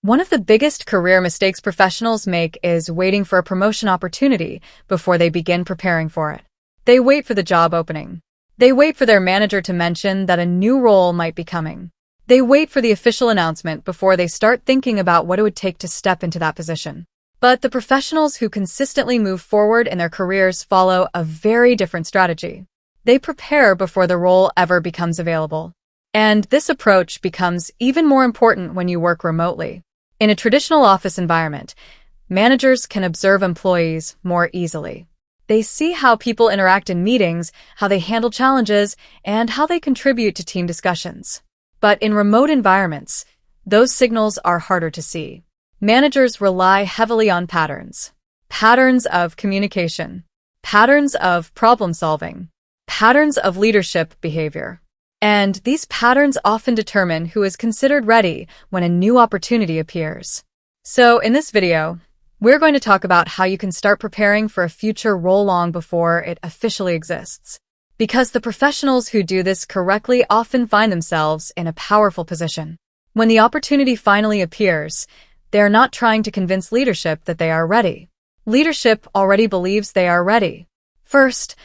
One of the biggest career mistakes professionals make is waiting for a promotion opportunity before they begin preparing for it. They wait for the job opening. They wait for their manager to mention that a new role might be coming. They wait for the official announcement before they start thinking about what it would take to step into that position. But the professionals who consistently move forward in their careers follow a very different strategy. They prepare before the role ever becomes available. And this approach becomes even more important when you work remotely. In a traditional office environment, managers can observe employees more easily. They see how people interact in meetings, how they handle challenges, and how they contribute to team discussions. But in remote environments, those signals are harder to see. Managers rely heavily on patterns. Patterns of communication, patterns of problem solving, patterns of leadership behavior. And these patterns often determine who is considered ready when a new opportunity appears. So in this video, we're going to talk about how you can start preparing for a future role long before it officially exists. Because the professionals who do this correctly often find themselves in a powerful position. When the opportunity finally appears, they are not trying to convince leadership that they are ready. Leadership already believes they are ready. First,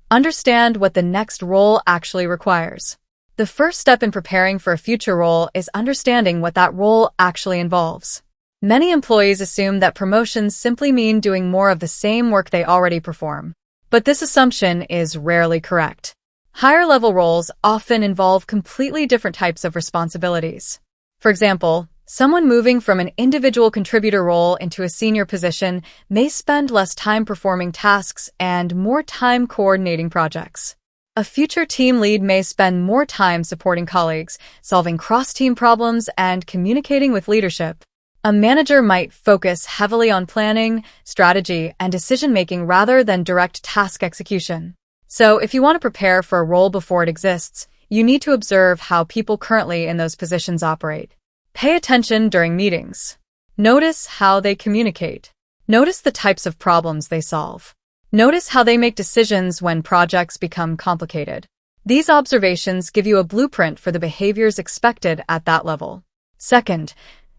understand what the next role actually requires. The first step in preparing for a future role is understanding what that role actually involves. Many employees assume that promotions simply mean doing more of the same work they already perform. But this assumption is rarely correct. Higher-level roles often involve completely different types of responsibilities. For example, someone moving from an individual contributor role into a senior position may spend less time performing tasks and more time coordinating projects. A future team lead may spend more time supporting colleagues, solving cross-team problems, and communicating with leadership. A manager might focus heavily on planning, strategy, and decision-making rather than direct task execution. So, if you want to prepare for a role before it exists, you need to observe how people currently in those positions operate. Pay attention during meetings. Notice how they communicate. Notice the types of problems they solve. Notice how they make decisions when projects become complicated. These observations give you a blueprint for the behaviors expected at that level. Second,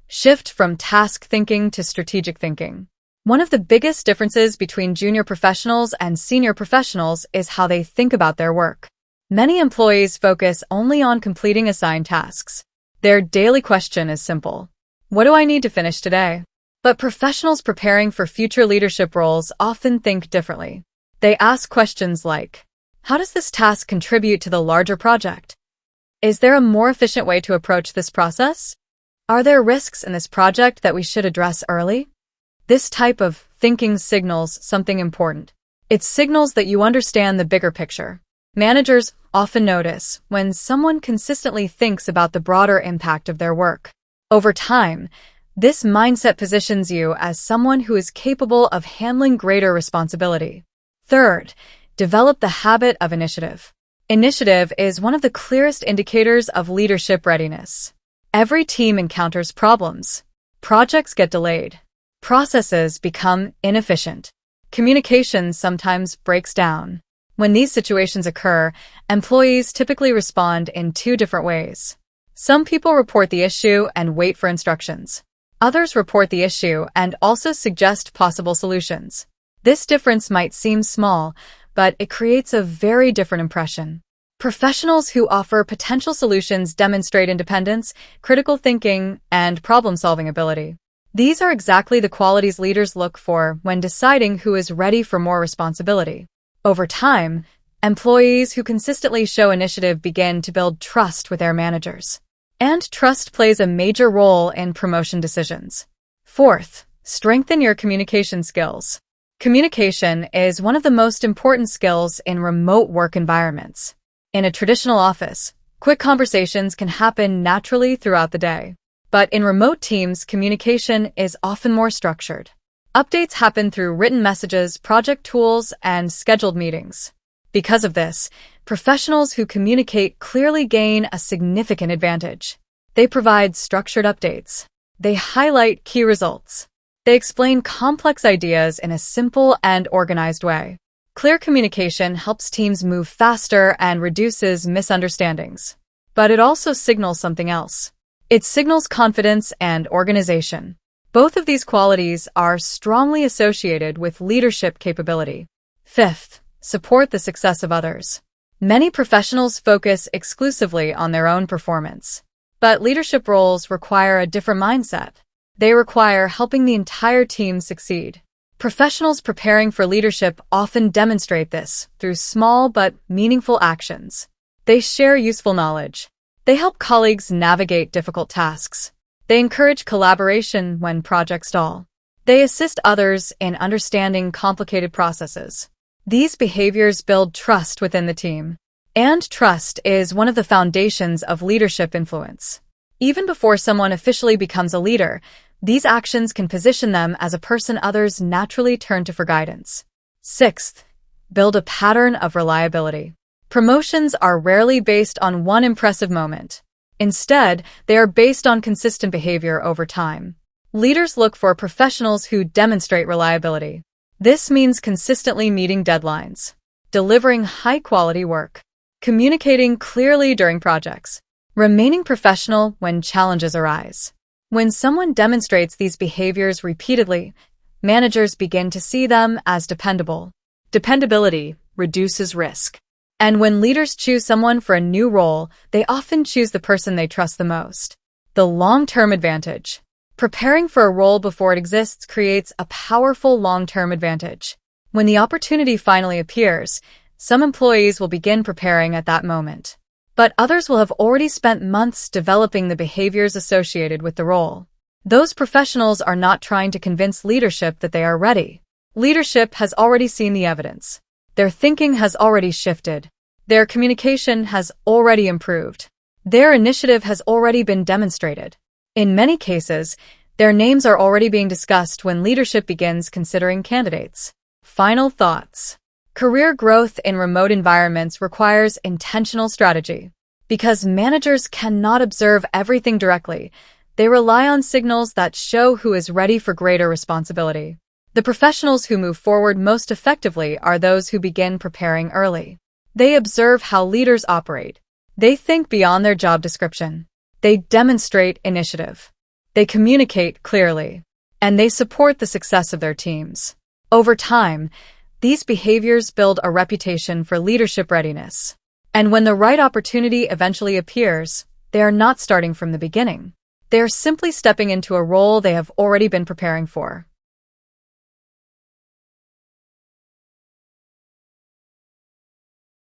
shift from task thinking to strategic thinking. One of the biggest differences between junior professionals and senior professionals is how they think about their work. Many employees focus only on completing assigned tasks. Their daily question is simple: what do I need to finish today? But professionals preparing for future leadership roles often think differently. They ask questions like, how does this task contribute to the larger project? Is there a more efficient way to approach this process? Are there risks in this project that we should address early? This type of thinking signals something important. It signals that you understand the bigger picture. Managers often notice when someone consistently thinks about the broader impact of their work. Over time, this mindset positions you as someone who is capable of handling greater responsibility. Third, develop the habit of initiative. Initiative is one of the clearest indicators of leadership readiness. Every team encounters problems. Projects get delayed. Processes become inefficient. Communication sometimes breaks down. When these situations occur, employees typically respond in two different ways. Some people report the issue and wait for instructions. Others report the issue and also suggest possible solutions. This difference might seem small, but it creates a very different impression. Professionals who offer potential solutions demonstrate independence, critical thinking, and problem-solving ability. These are exactly the qualities leaders look for when deciding who is ready for more responsibility. Over time, employees who consistently show initiative begin to build trust with their managers. And trust plays a major role in promotion decisions. Fourth, strengthen your communication skills. Communication is one of the most important skills in remote work environments. In a traditional office, quick conversations can happen naturally throughout the day. But in remote teams, communication is often more structured. Updates happen through written messages, project tools, and scheduled meetings. Because of this, professionals who communicate clearly gain a significant advantage. They provide structured updates. They highlight key results. They explain complex ideas in a simple and organized way. Clear communication helps teams move faster and reduces misunderstandings. But it also signals something else. It signals confidence and organization. Both of these qualities are strongly associated with leadership capability. Fifth, support the success of others. Many professionals focus exclusively on their own performance. But leadership roles require a different mindset. They require helping the entire team succeed. Professionals preparing for leadership often demonstrate this through small but meaningful actions. They share useful knowledge. They help colleagues navigate difficult tasks. They encourage collaboration when projects stall. They assist others in understanding complicated processes. These behaviors build trust within the team. And trust is one of the foundations of leadership influence. Even before someone officially becomes a leader, these actions can position them as a person others naturally turn to for guidance. Sixth, build a pattern of reliability. Promotions are rarely based on one impressive moment. Instead, they are based on consistent behavior over time. Leaders look for professionals who demonstrate reliability. This means consistently meeting deadlines, delivering high-quality work, communicating clearly during projects, remaining professional when challenges arise. When someone demonstrates these behaviors repeatedly, managers begin to see them as dependable. Dependability reduces risk. And when leaders choose someone for a new role, they often choose the person they trust the most. The long-term advantage. Preparing for a role before it exists creates a powerful long-term advantage. When the opportunity finally appears, some employees will begin preparing at that moment. But others will have already spent months developing the behaviors associated with the role. Those professionals are not trying to convince leadership that they are ready. Leadership has already seen the evidence. Their thinking has already shifted. Their communication has already improved. Their initiative has already been demonstrated. In many cases, their names are already being discussed when leadership begins considering candidates. Final thoughts. Career growth in remote environments requires intentional strategy. Because managers cannot observe everything directly, they rely on signals that show who is ready for greater responsibility. The professionals who move forward most effectively are those who begin preparing early. They observe how leaders operate. They think beyond their job description. They demonstrate initiative. They communicate clearly. And they support the success of their teams. Over time, these behaviors build a reputation for leadership readiness. And when the right opportunity eventually appears, they are not starting from the beginning. They are simply stepping into a role they have already been preparing for.